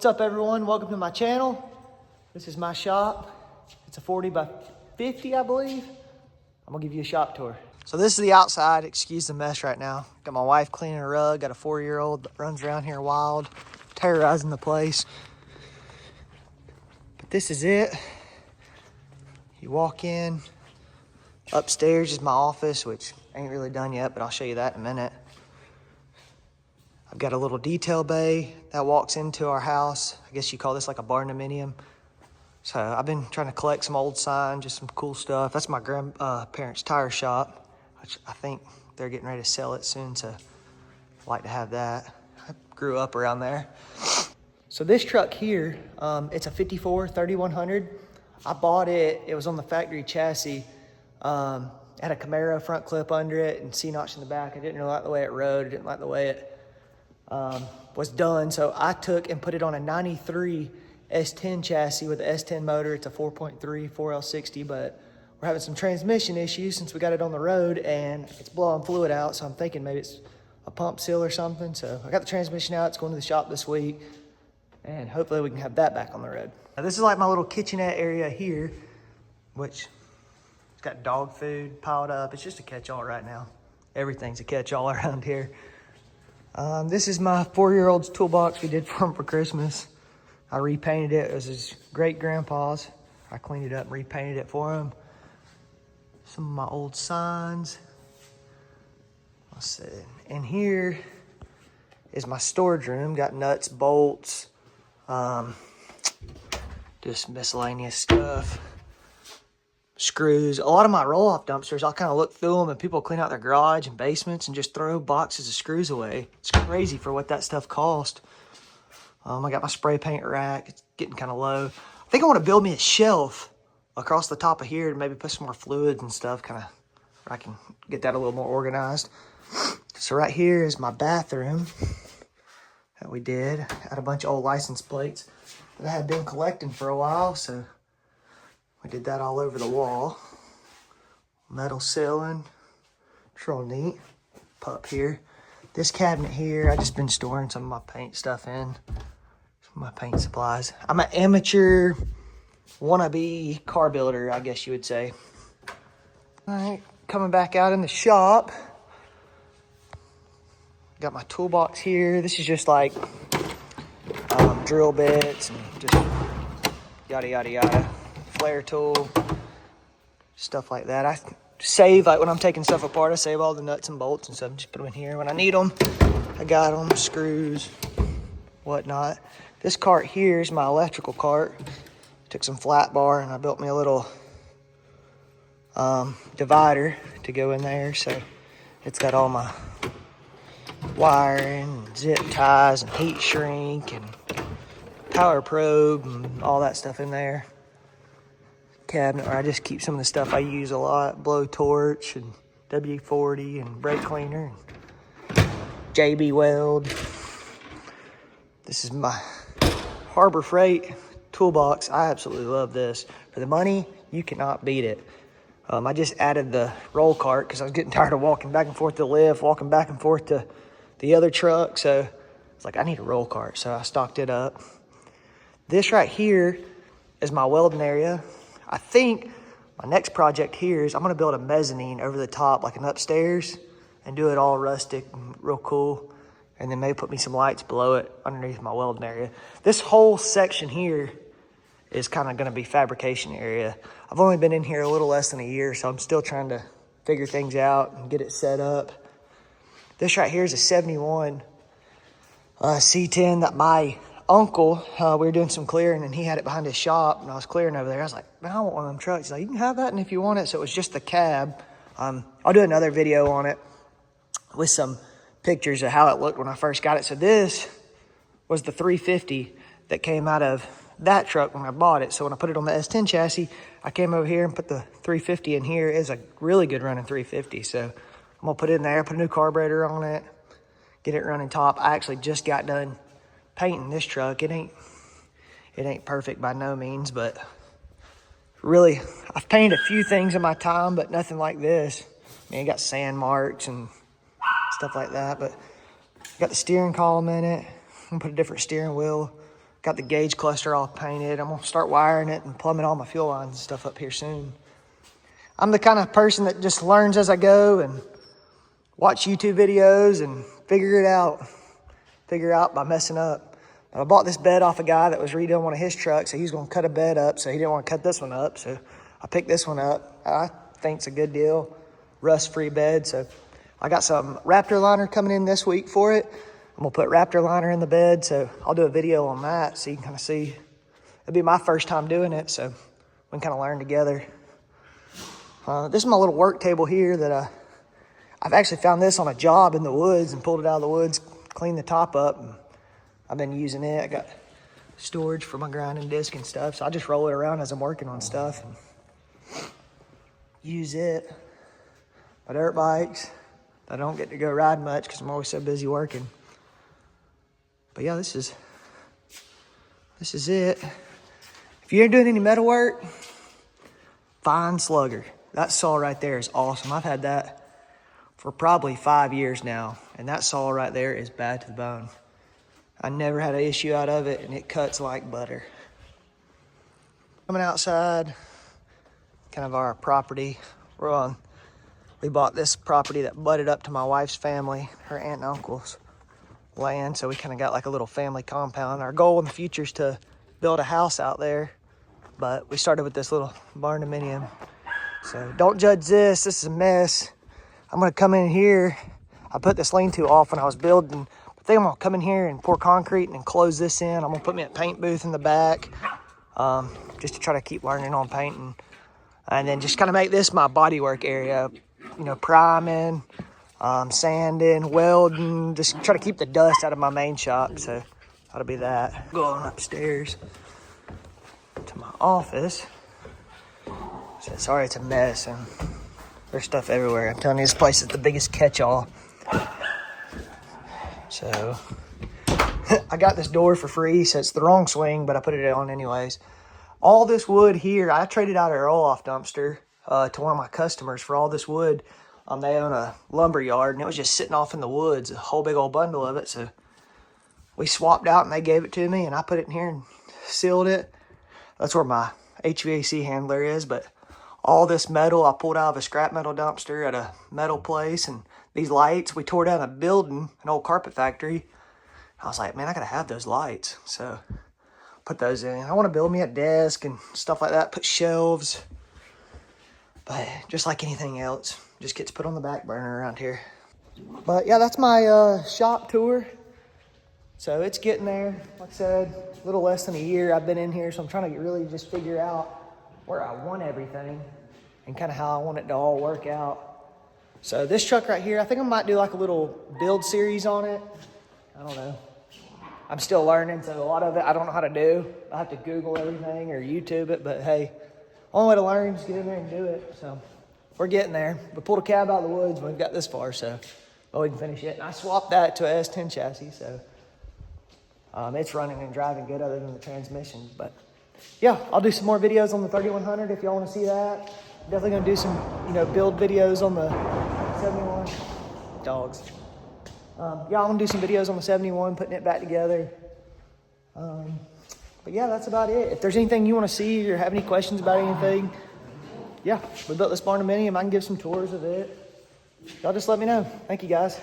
What's up, everyone? Welcome to my channel. This is my shop. It's a 40 by 50, I believe. I'm gonna give you a shop tour. So this is the outside. Excuse the mess right now. Got my wife cleaning a rug. Got a 4-year-old that runs around here wild, terrorizing the place. But this is it. You walk in. Upstairs is my office, which ain't really done yet, but I'll show you that in a minute. I've got a little detail bay that walks into our house. I guess you call this like a Barndominium. So I've been trying to collect some old signs, just some cool stuff. That's my grandparents' tire shop, which I think they're getting ready to sell it soon, so I'd like to have that. I grew up around there. So this truck here, it's a 54 3100. I bought it, it was on the factory chassis. It had a Camaro front clip under it and C-notch in the back. I didn't like the way it rode, I didn't like the way it was done, so I took and put it on a 93 S10 chassis with the S10 motor. It's a 4.3 4L60, but we're having some transmission issues since we got it on the road and it's blowing fluid out, so I'm thinking maybe it's a pump seal or something. So I got the transmission out. It's going to the shop this week and hopefully we can have that back on the road. Now this is like my little kitchenette area here, which it's got dog food piled up. It's just a catch-all right now. Everything's a catch-all around here. This is my 4-year-old's toolbox we did for him for Christmas. I repainted it. It was his great-grandpa's. I cleaned it up and repainted it for him. Some of my old signs. Let's see. And here is my storage room. Got nuts, bolts, just miscellaneous stuff. Screws. A lot of my roll-off dumpsters, I'll kind of look through them and people clean out their garage and basements and just throw boxes of screws away. It's crazy for what that stuff cost. I got my spray paint rack. It's getting kind of low. I think I want to build me a shelf across the top of here to maybe put some more fluids and stuff, kind of, I can get that a little more organized. So right here is my bathroom that we did. Had a bunch of old license plates that I had been collecting for a while, so we did that all over the wall. Metal ceiling. It's real neat. Pup here. This cabinet here, I just been storing some of my paint stuff in. Some of my paint supplies. I'm an amateur wannabe car builder, I guess you would say. All right, coming back out in the shop. Got my toolbox here. This is just like drill bits and just yada, yada, yada. Flare tool, stuff like that. I save, like when I'm taking stuff apart, I save all the nuts and bolts and stuff. Just put them in here when I need them. I got them, screws, whatnot. This cart here is my electrical cart. Took some flat bar and I built me a little divider to go in there. So it's got all my wiring, and zip ties, and heat shrink, and power probe, and all that stuff in there. Cabinet where I just keep some of the stuff I use a lot, blowtorch and W40 and brake cleaner and JB Weld. This is my Harbor Freight toolbox. I absolutely love this. For the money, you cannot beat it. I just added the roll cart because I was getting tired of walking back and forth to the lift, walking back and forth to the other truck. So it's like, I need a roll cart. So I stocked it up. This right here is my welding area. I think my next project here is I'm going to build a mezzanine over the top, like an upstairs, and do it all rustic and real cool. And then maybe put me some lights below it underneath my welding area. This whole section here is kind of going to be fabrication area. I've only been in here a little less than a year, so I'm still trying to figure things out and get it set up. This right here is a 71 C10 that my uncle, we were doing some clearing and he had it behind his shop and I was clearing over there. I was like, man, I want one of them trucks. He's like, you can have that and if you want it. So it was just the cab. I'll do another video on it with some pictures of how it looked when I first got it. So this was the 350 that came out of that truck when I bought it. So when I put it on the S10 chassis, I came over here and put the 350 in here. It's a really good running 350. So I'm gonna put it in there, put a new carburetor on it, get it running top. I actually just got done painting this truck. It ain't perfect by no means, but really, I've painted a few things in my time, but nothing like this. I mean, it got sand marks and stuff like that, but got the steering column in it. I'm gonna put a different steering wheel Got the gauge cluster all painted. I'm gonna start wiring it and plumbing all my fuel lines and stuff up here soon. I'm the kind of person that just learns as I go and watch YouTube videos and figure out by messing up. But I bought this bed off a guy that was redoing one of his trucks, so he was gonna cut a bed up, so he didn't want to cut this one up. So I picked this one up. I think it's a good deal, rust-free bed. So I got some Raptor liner coming in this week for it. I'm gonna put Raptor liner in the bed, so I'll do a video on that so you can kind of see. It'll be my first time doing it, so we can kind of learn together. This is my little work table here that I've actually found this on a job in the woods and pulled it out of the woods, cleaned the top up, and I've been using it. I got storage for my grinding disc and stuff, so I just roll it around as I'm working on stuff and use it. My dirt bikes, I don't get to go ride much because I'm always so busy working. But yeah, this is it. If you're doing any metal work, fine slugger. That saw right there is awesome. I've had that for probably 5 years now, and that saw right there is bad to the bone. I never had an issue out of it, and it cuts like butter. Coming outside, kind of our property. We bought this property that butted up to my wife's family, her aunt and uncle's land, so we kind of got like a little family compound. Our goal in the future is to build a house out there, but we started with this little Barndominium. So don't judge this. This is a mess. I'm gonna come in here. I put this lean-to off when I was building. I think I'm gonna come in here and pour concrete and then close this in. I'm gonna put me a paint booth in the back, just to try to keep learning on painting, and then just kind of make this my bodywork area. You know, priming, sanding, welding, just try to keep the dust out of my main shop. So that'll be that. Going upstairs to my office. So sorry, it's a mess and there's stuff everywhere. I'm telling you, this place is the biggest catch-all. So I got this door for free, so it's the wrong swing, but I put it on anyways. All this wood here, I traded out a roll-off dumpster to one of my customers for all this wood. They own a lumber yard, and it was just sitting off in the woods, a whole big old bundle of it. So we swapped out, and they gave it to me, and I put it in here and sealed it. That's where my HVAC handler is, but all this metal I pulled out of a scrap metal dumpster at a metal place, and these lights, we tore down a building, an old carpet factory. I was like, man, I gotta have those lights. So put those in. I want to build me a desk and stuff like that, put shelves. But just like anything else, just gets put on the back burner around here. But yeah, that's my shop tour. So it's getting there. Like I said, a little less than a year I've been in here, so I'm trying to really just figure out where I want everything and kind of how I want it to all work out. So this truck right here, I think I might do like a little build series on it. I don't know. I'm still learning, so a lot of it I don't know how to do. I have to Google everything or YouTube it, but hey, only way to learn is get in there and do it. So we're getting there. We pulled a cab out of the woods when we got this far, so we can finish it. And I swapped that to a S10 chassis, so it's running and driving good other than the transmission. But yeah, I'll do some more videos on the 3100 if y'all want to see that. Definitely gonna do some, build videos on the 71 dogs. Yeah, I'm gonna do some videos on the 71, putting it back together. But yeah, that's about it. If there's anything you want to see or have any questions about anything, yeah, we built this Barndominium. I can give some tours of it. Y'all just let me know. Thank you, guys.